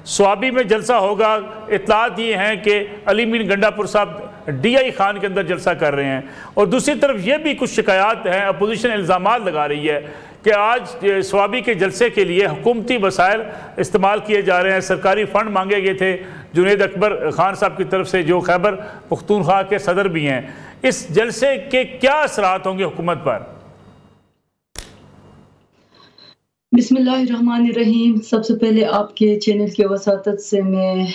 سوابی میں جلسہ ہوگا، اطلاعات یہ ہیں کہ علی امین گنڈاپور صاحب ڈی آئی خان کے اندر جلسہ کر رہے ہیں، اور دوسری طرف یہ بھی کچھ شکایات ہیں، اپوزیشن الزامات لگا رہی ہے کہ آج سوابی کے جلسے کے لیے حکومتی وسائل استعمال کیے جا رہے ہیں، سرکاری فنڈ مانگے گئے تھے جنید اکبر خان صاحب کی طرف سے جو خیبر پختونخوا کے صدر بھی ہیں۔ اس جلسے کے کیا اثرات ہوں گے حکومت پر؟ بسم اللہ الرحمن الرحیم۔ سب سے پہلے آپ کے چینل کے وساطت سے میں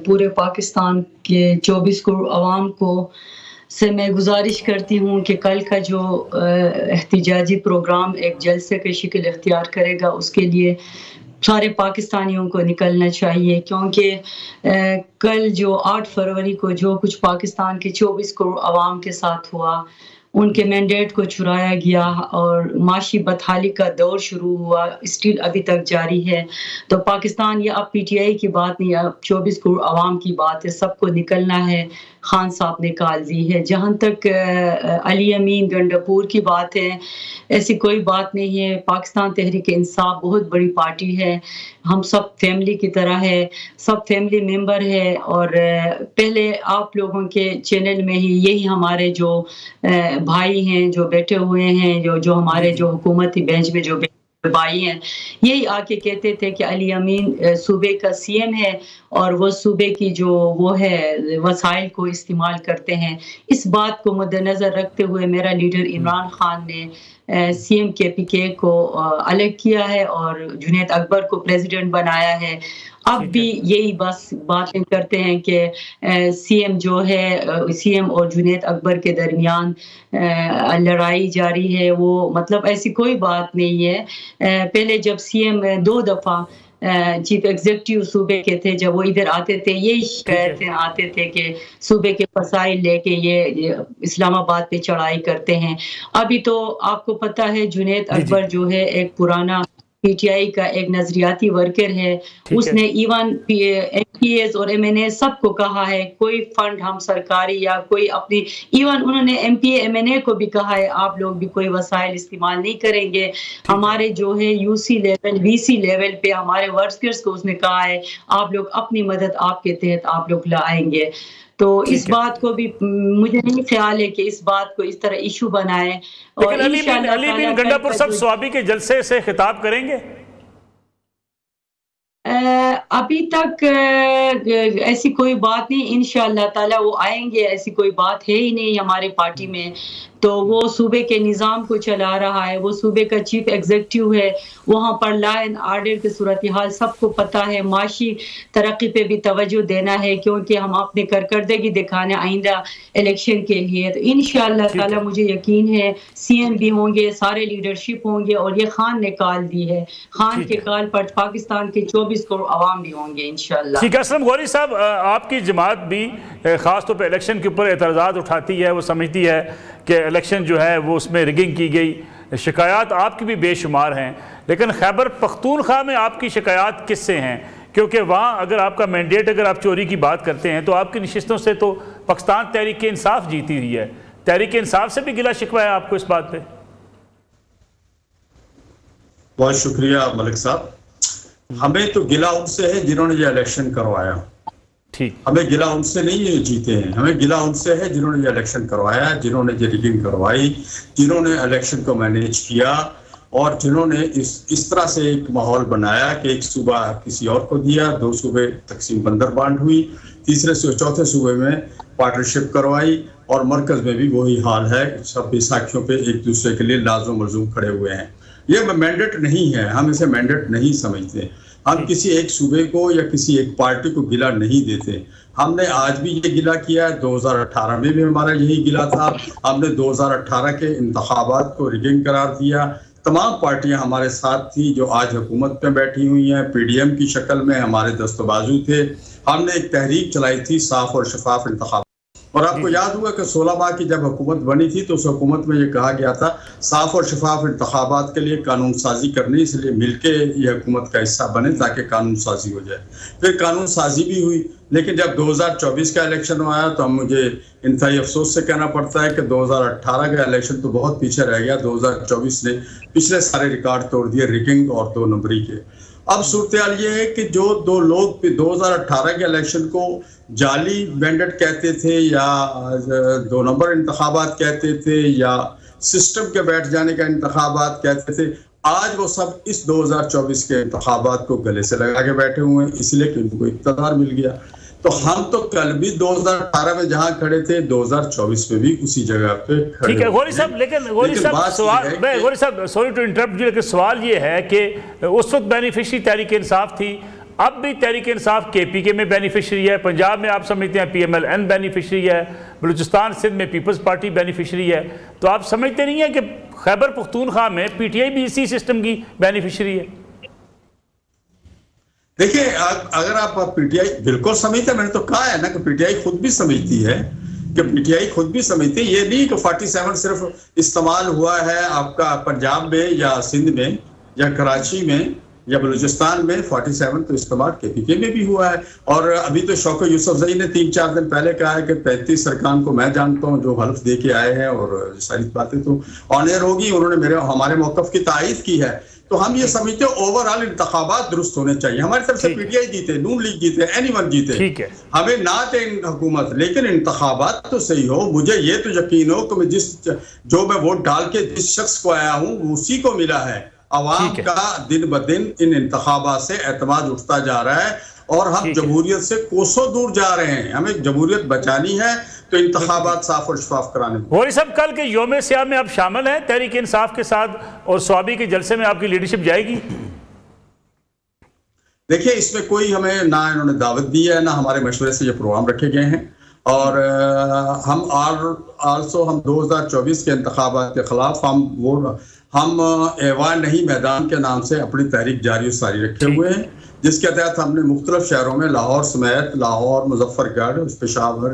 پورے پاکستان کے 24 کروڑ عوام کو میں گزارش کرتی ہوں کہ کل کا جو احتجاجی پروگرام ایک جلسے کی شکل اختیار کرے گا، اس کے لیے سارے پاکستانیوں کو نکلنا چاہیے، کیونکہ کل جو 8 فروری کو جو کچھ پاکستان کے 24 کروڑ عوام کے ساتھ ہوا، ان کے مینڈیٹ کو چرایا گیا اور معاشی بدحالی کا دور شروع ہوا، اسٹیل ابھی تک جاری ہے۔ تو پاکستان یہ اب پی ٹی آئی کی بات نہیں، اب 24 کروڑ عوام کی بات ہے، سب کو نکلنا ہے۔ خان صاحب نے کال دی ہے۔ جہاں تک علی امین گنڈاپور کی بات ہے، ایسی کوئی بات نہیں ہے۔ پاکستان تحریک انصاف بہت بڑی پارٹی ہے، ہم سب فیملی کی طرح ہے، سب فیملی ممبر ہے، اور پہلے آپ لوگوں کے چینل میں ہی یہی ہمارے جو بھائی ہیں جو بیٹھے ہوئے ہیں، جو ہمارے جو حکومتی بینچ میں جو بھائی ہیں، یہی آ کے کہتے تھے کہ علی امین صوبے کا سی ایم ہے اور وہ صوبے کی جو وہ ہے وسائل کو استعمال کرتے ہیں۔ اس بات کو مد نظر رکھتے ہوئے میرا لیڈر عمران خان نے سی ایم کے پی کے کو الگ کیا ہے اور جنید اکبر کو پریزیڈنٹ بنایا ہے۔ اب بھی یہی بس باتیں کرتے ہیں کہ سی ایم جو ہے، سی ایم اور جنید اکبر کے درمیان لڑائی جاری ہے، وہ مطلب ایسی کوئی بات نہیں ہے۔ پہلے جب سی ایم 2 دفعہ چیف ایگزیکٹو صوبے کے تھے، جب وہ ادھر آتے تھے یہی شکایتیں آتے تھے کہ صوبے کے مسائل لے کے یہ اسلام آباد پہ چڑھائی کرتے ہیں۔ ابھی تو آپ کو پتہ ہے جنید اکبر جو ہے ایک پرانا پی ٹی آئی کا ایک نظریاتی ورکر ہے، اس نے ایون ایم پی ایز اور ایم این اے سب کو کہا ہے کوئی فنڈ ہم سرکاری یا کوئی اپنی، ایون انہوں نے M P A M N A کو بھی کہا ہے آپ لوگ بھی کوئی وسائل استعمال نہیں کریں گے۔ ہمارے جو ہے یو سی لیول وی سی لیول پہ ہمارے ورکرز کو اس نے کہا ہے آپ لوگ اپنی مدد آپ کے تحت آپ لوگ لائیں گے۔ تو اس بات کو بھی مجھے نہیں خیال ہے کہ اس بات کو اس طرح ایشو بنائے۔ لیکن علی امین گنڈاپور صاحب سوابی کے جلسے سے خطاب کریں گے؟ ابھی تک ایسی کوئی بات نہیں، انشاءاللہ تعالی وہ آئیں گے، ایسی کوئی بات ہے ہی نہیں ہمارے پارٹی میں۔ تو وہ صوبے کے نظام کو چلا رہا ہے، وہ صوبے کا چیف ایگزیکٹو ہے، وہاں پر لا اینڈ آرڈر کی صورتحال سب کو پتہ ہے، معاشی ترقی پہ بھی توجہ دینا ہے کیونکہ ہم اپنے کارکردگی دکھانے آئندہ الیکشن کے لیے۔ تو انشاءاللہ تعالی مجھے یقین ہے سی ایم بھی ہوں گے، سارے لیڈرشپ ہوں گے، اور یہ خان نے کال دی ہے، خان کے کال پر پاکستان کے 24 کروڑ عوام بھی ہوں گے انشاءاللہ۔ ٹھیک ہے۔ اسلم غوری صاحب، آپ کی جماعت بھی خاص طور پہ الیکشن کے اوپر اعتراضات اٹھاتی ہے، وہ سمجھتی ہے کہ الیکشن جو ہے وہ اس میں رگنگ کی گئی، شکایات آپ کی بھی بے شمار ہیں، لیکن خیبر پختونخوا میں آپ کی شکایات کس سے ہیں؟ کیونکہ وہاں اگر آپ کا مینڈیٹ اگر آپ چوری کی بات کرتے ہیں تو آپ کی نشستوں سے تو پاکستان تحریک انصاف جیتی رہی ہے، تحریک انصاف سے بھی گلہ شکوہ ہے آپ کو اس بات پہ؟ بہت شکریہ ملک صاحب۔ ہمیں تو گلہ ان سے ہے جنہوں نے یہ الیکشن کروایا، ہمیں گلہ ان سے نہیں جیتے ہیں، ہمیں گلہ ان سے ہے جنہوں نے یہ الیکشن کروایا، جنہوں نے یہ ریگنگ کروائی، جنہوں نے الیکشن کو مینیج کیا، اور جنہوں نے اس طرح سے ایک ماحول بنایا کہ ایک صوبہ کسی اور کو دیا، 2 صوبے تقسیم بندر بانٹ ہوئی، تیسرے سے 4تھے صوبے میں پارٹنرشپ کروائی، اور مرکز میں بھی وہی حال ہے، سب بیساکھیوں پہ ایک دوسرے کے لیے لازم و ملزوم کھڑے ہوئے ہیں۔ یہ مینڈیٹ نہیں ہے، ہم اسے مینڈیٹ نہیں سمجھتے، ہم کسی ایک صوبے کو یا کسی ایک پارٹی کو گلہ نہیں دیتے۔ ہم نے آج بھی یہ گلہ کیا ہے، 2018 میں بھی ہمارا یہی گلہ تھا، ہم نے 2018 کے انتخابات کو ریگنگ قرار دیا۔ تمام پارٹیاں ہمارے ساتھ تھیں جو آج حکومت میں بیٹھی ہوئی ہیں، پی ڈی ایم کی شکل میں ہمارے دست و بازو تھے۔ ہم نے ایک تحریک چلائی تھی صاف اور شفاف انتخابات، اور آپ کو یاد ہوگا کہ 16 ماہ کی جب حکومت بنی تھی تو اس حکومت میں یہ کہا گیا تھا صاف اور شفاف انتخابات کے لیے قانون سازی کرنی، اس لیے مل کے یہ حکومت کا حصہ بنے تاکہ قانون سازی ہو جائے۔ پھر قانون سازی بھی ہوئی، لیکن جب 2024 کا الیکشن آیا تو مجھے انتہائی افسوس سے کہنا پڑتا ہے کہ 2018 کا الیکشن تو بہت پیچھے رہ گیا، 2024 نے پچھلے سارے ریکارڈ توڑ دیے ریگنگ اور 2 نمبری کے۔ اب صورتحال یہ ہے کہ جو دو لوگ 2018 کے الیکشن کو جعلی مینڈیٹ کہتے تھے یا 2 نمبر انتخابات کہتے تھے یا سسٹم کے بیٹھ جانے کا انتخابات کہتے تھے، آج وہ سب اس 2024 کے انتخابات کو گلے سے لگا کے بیٹھے ہوئے ہیں، اس لیے کہ ان کو اقتدار مل گیا۔ تو ہم تو کل بھی 2018 میں جہاں کھڑے تھے 2024 میں بھی اسی جگہ پہ کھڑے۔ ٹھیک ہے غوری صاحب، لیکن غوری صاحب سوری ٹو انٹرپٹ، لیکن سوال یہ ہے کہ اس وقت بینیفیشری تحریک انصاف تھی، اب بھی تحریک انصاف کے پی کے میں بینیفیشری ہے، پنجاب میں آپ سمجھتے ہیں P M L N beneficiary ہے، بلوچستان سندھ میں پیپلز پارٹی بینیفیشری ہے، تو آپ سمجھتے نہیں ہیں کہ خیبر پختونخوا میں پی ٹی آئی بھی اسی سسٹم کی بینیفیشری ہے؟ دیکھیں اگر آپ پی ٹی آئی بالکل سمجھتے ہیں، میں نے تو کہا ہے نا کہ پی ٹی آئی خود بھی سمجھتی ہے کہ پی ٹی آئی خود بھی سمجھتی ہے، یہ نہیں کہ 47 صرف استعمال ہوا ہے آپ کا پنجاب میں یا سندھ میں یا کراچی میں یا بلوچستان میں، 47 تو استعمال کے پی کے میں بھی ہوا ہے۔ اور ابھی تو شوکت یوسف زئی نے 3-4 دن پہلے کہا ہے کہ 35 ارکان کو میں جانتا ہوں جو حلف دے کے آئے ہیں، اور ساری باتیں تو آن ایئر ہوگی، انہوں نے ہمارے موقف کی تائید کی ہے۔ تو ہم یہ سمجھتے ہیں اوور آل انتخابات درست ہونے چاہیے، ہماری طرف سے پی ٹی آئی جیتے، نون لیگ جیتے، اینی ون جیتے، ہمیں نہ دے حکومت، لیکن انتخابات تو صحیح ہو۔ مجھے یہ تو یقین ہو کہ جو میں ووٹ ڈال کے جس شخص کو آیا ہوں اسی کو ملا ہے۔ عوام کا دن بدن ان انتخابات سے اعتماد اٹھتا جا رہا ہے، اور ہم جمہوریت سے کوسوں دور جا رہے ہیں۔ ہمیں جمہوریت بچانی ہے تو انتخابات صاف اور شفاف کرانے ہیں۔ غوری صاحب، کل کے یوم سیاہ میں آپ شامل ہیں تحریک انصاف کے ساتھ، اور سوابی کے جلسے میں آپ کی لیڈرشپ جائے گی؟ دیکھیں اس میں کوئی ہمیں نہ انہوں نے دعوت دی ہے، نہ ہمارے مشورے سے یہ پروگرام رکھے گئے ہیں، اور ہم آلسو ہم 2024 کے انتخابات کے خلاف ہم ایوان نہیں میدان کے نام سے اپنی تحریک جاری و ساری رکھے ہوئے ہیں، جس کے تحت ہم نے مختلف شہروں میں لاہور سمیت لاہور، مظفر گڑھ، پشاور،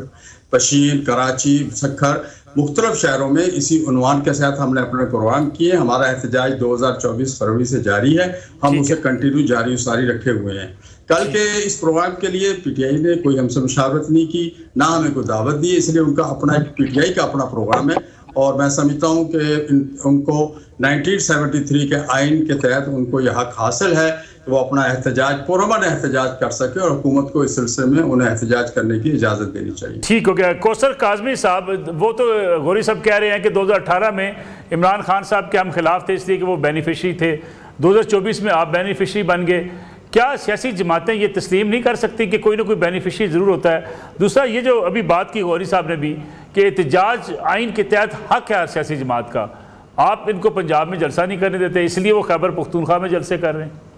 پشین، کراچی، سکھر، مختلف شہروں میں اسی عنوان کے ساتھ ہم نے اپنے پروگرام کیے۔ ہمارا احتجاج 2024 فروری سے جاری ہے، ہم اسے کنٹینیو جاری و ساری رکھے ہوئے ہیں۔ کل کے اس پروگرام کے لیے پی ٹی آئی نے کوئی ہم سے مشاورت نہیں کی، نہ ہمیں کوئی دعوت دی، اس لیے ان کا اپنا پی ٹی آئی کا اپنا پروگرام ہے، اور میں سمجھتا ہوں کہ ان کو 1973 کے آئین کے تحت ان کو یہ حق حاصل ہے کہ وہ اپنا احتجاج پرامن احتجاج کر سکے، اور حکومت کو اس سلسلے میں انہیں احتجاج کرنے کی اجازت دینی چاہیے۔ ٹھیک ہو گیا۔ کوثر کاظمی صاحب، وہ تو غوری صاحب کہہ رہے ہیں کہ 2018 میں عمران خان صاحب کے ہم خلاف تھے اس لیے کہ وہ بینیفیشری تھے، 2024 میں آپ بینیفیشری بن گئے، کیا سیاسی جماعتیں یہ تسلیم نہیں کر سکتی کہ کوئی نہ کوئی بینیفیشری ضرور ہوتا ہے؟ دوسرا یہ جو ابھی بات کی غوری صاحب نے بھی کہ احتجاج آئین کے تحت حق ہے سیاسی جماعت کا، آپ ان کو پنجاب میں جلسہ نہیں کرنے دیتے، اس لیے وہ خیبر پختونخوا میں جلسے کر رہے ہیں۔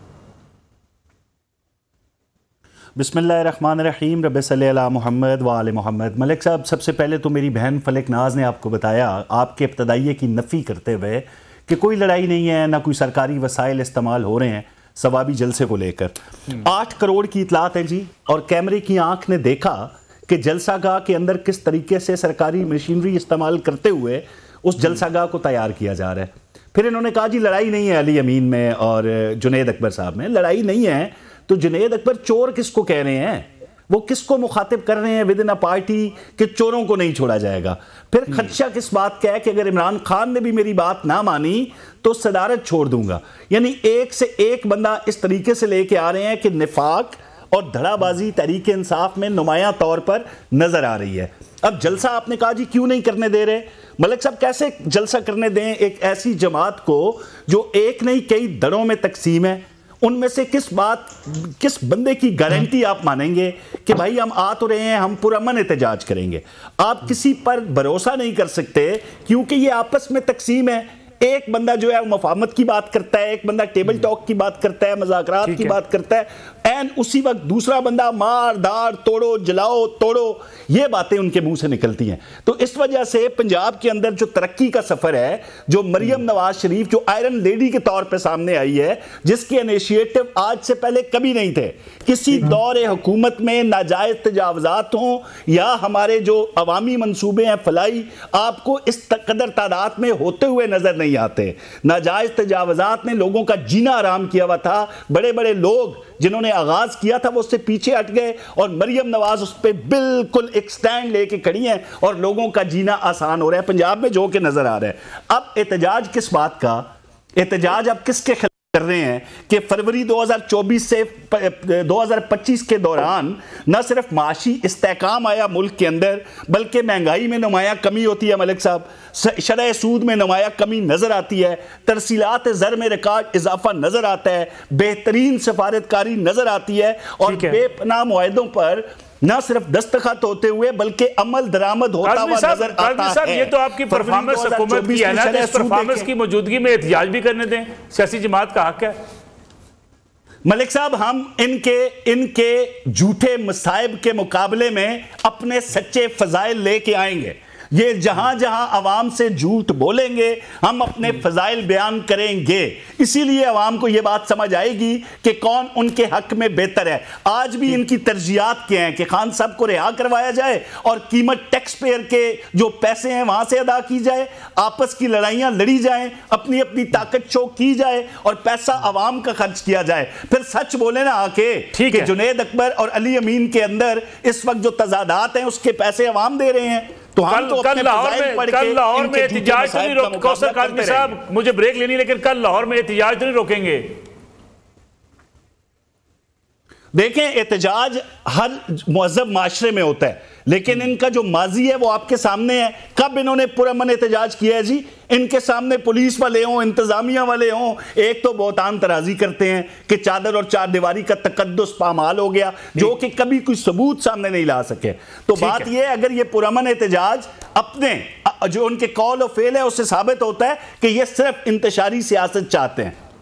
بسم اللہ الرحمن الرحیم، رب صلی علی محمد وآل محمد۔ ملک صاحب، سب سے پہلے تو میری بہن فلک ناز نے آپ کو بتایا آپ کے ابتدائیے کی نفی کرتے ہوئے کہ کوئی لڑائی نہیں ہے، نہ کوئی سرکاری وسائل استعمال ہو رہے ہیں ثوابی جلسے کو لے کر۔ 8 کروڑ کی اطلاعات ہے جی، اور کیمرے کی آنکھ نے دیکھا کہ جلسہ گاہ کے اندر کس طریقے سے سرکاری مشینری استعمال کرتے ہوئے اس جلسہ گاہ کو تیار کیا جا رہا ہے۔ پھر انہوں نے کہا جی لڑائی نہیں ہے علی امین میں اور جنید اکبر صاحب میں، لڑائی نہیں ہے تو جنید اکبر چور کس کو کہہ رہے ہیں؟ وہ کس کو مخاطب کر رہے ہیں ود ان اے پارٹی کہ چوروں کو نہیں چھوڑا جائے گا؟ پھر خدشہ کس بات کا ہے کہ اگر عمران خان نے بھی میری بات نہ مانی تو صدارت چھوڑ دوں گا؟ یعنی ایک سے ایک بندہ اس طریقے سے لے کے آ رہے ہیں کہ نفاق اور دھڑا بازی تحریک انصاف میں نمایاں طور پر نظر آ رہی ہے۔ اب جلسہ آپ نے کہا جی کیوں نہیں کرنے دے رہے؟ ملک صاحب کیسے جلسہ کرنے دیں ایک ایسی جماعت کو جو ایک نہیں کئی دھڑوں میں تقسیم ہے؟ ان میں سے کس بندے کی گارنٹی آپ مانیں گے کہ بھائی ہم آ تو رہے ہیں، ہم پرامن احتجاج کریں گے؟ آپ کسی پر بھروسہ نہیں کر سکتے کیونکہ یہ آپس میں تقسیم ہے۔ ایک بندہ جو ہے وہ مفاہمت کی بات کرتا ہے، ایک بندہ ٹیبل ٹاک کی بات کرتا ہے، مذاکرات کی بات کرتا ہے، این اسی وقت دوسرا بندہ مار دھاڑ توڑو جلاؤ توڑو، یہ باتیں ان کے منہ سے نکلتی ہیں۔ تو اس وجہ سے پنجاب کے اندر جو ترقی کا سفر ہے، جو مریم نواز شریف جو آئرن لیڈی کے طور پہ سامنے آئی ہے، جس کے انیشیٹو آج سے پہلے کبھی نہیں تھے، کسی دور حکومت میں ناجائز تجاوزات ہوں یا ہمارے جو عوامی منصوبے ہیں فلاحی، آپ کو اس قدر تعداد میں ہوتے ہوئے نظر نہیں آتے۔ ناجائز تجاوزات نے لوگوں کا جینا آرام کیا ہوا تھا، بڑے بڑے لوگ جنہوں نے آغاز کیا تھا وہ اس سے پیچھے ہٹ گئے، اور مریم نواز اس پہ بالکل ایک سٹینڈ لے کے کھڑی ہیں اور لوگوں کا جینا آسان ہو رہا ہے پنجاب میں جو کہ نظر آ رہا ہے۔ اب احتجاج کس بات کا؟ احتجاج اب کس کے خلاف؟ کر رہے ہیں کہ فروری 2024 سے 2025 کے دوران نہ صرف معاشی استحکام آیا ملک کے اندر بلکہ مہنگائی میں نمایاں کمی ہوتی ہے ملک صاحب، شرح سود میں نمایاں کمی نظر آتی ہے، ترسیلات زر میں ریکارڈ اضافہ نظر آتا ہے، بہترین سفارتکاری نظر آتی ہے، اور بے پناہ معاہدوں پر نہ صرف دستخط ہوتے ہوئے بلکہ عمل درآمد ہوتا ہوا نظر آتا ہے۔ یہ تو آپ کی پرفارمنس حکومت کی ہے نا، اس پرفارمنس کی موجودگی میں احتجاج بھی کرنے دیں، سیاسی جماعت کا حق ہے۔ ملک صاحب ہم ان کے جھوٹے مصائب کے مقابلے میں اپنے سچے فضائل لے کے آئیں گے۔ یہ جہاں جہاں عوام سے جھوٹ بولیں گے ہم اپنے فضائل بیان کریں گے، اسی لیے عوام کو یہ بات سمجھ آئے گی کہ کون ان کے حق میں بہتر ہے۔ آج بھی ان کی ترجیحات کیا ہیں کہ خان صاحب کو رہا کروایا جائے اور قیمت ٹیکس پیئر کے جو پیسے ہیں وہاں سے ادا کی جائے، آپس کی لڑائیاں لڑی جائیں، اپنی اپنی طاقت شو کی جائے اور پیسہ عوام کا خرچ کیا جائے۔ پھر سچ بولے نا آ کے کہ جنید اکبر اور علی امین کے اندر اس وقت جو تضادات ہیں اس کے پیسے عوام دے رہے ہیں۔ کل لاہور میں احتجاج تو نہیں روک کوثر کاظمی صاحب، مجھے بریک لینی، لیکن کل لاہور میں احتجاج تو نہیں روکیں گے؟ دیکھیں احتجاج ہر مہذب معاشرے میں ہوتا ہے، لیکن ان کا جو ماضی ہے وہ آپ کے سامنے ہے۔ کب انہوں نے پرامن احتجاج کیا ہے جی؟ ان کے سامنے پولیس والے ہوں، انتظامیہ والے ہوں، ایک تو بہتان ترازی کرتے ہیں کہ چادر اور چار دیواری کا تقدس پامال ہو گیا، جو کہ کبھی کوئی ثبوت سامنے نہیں لا سکے۔ تو بات یہ اگر یہ پرامن احتجاج اپنے جو ان کے قول و فعل ہے اس سے ثابت ہوتا ہے کہ یہ صرف انتشاری سیاست چاہتے ہیں۔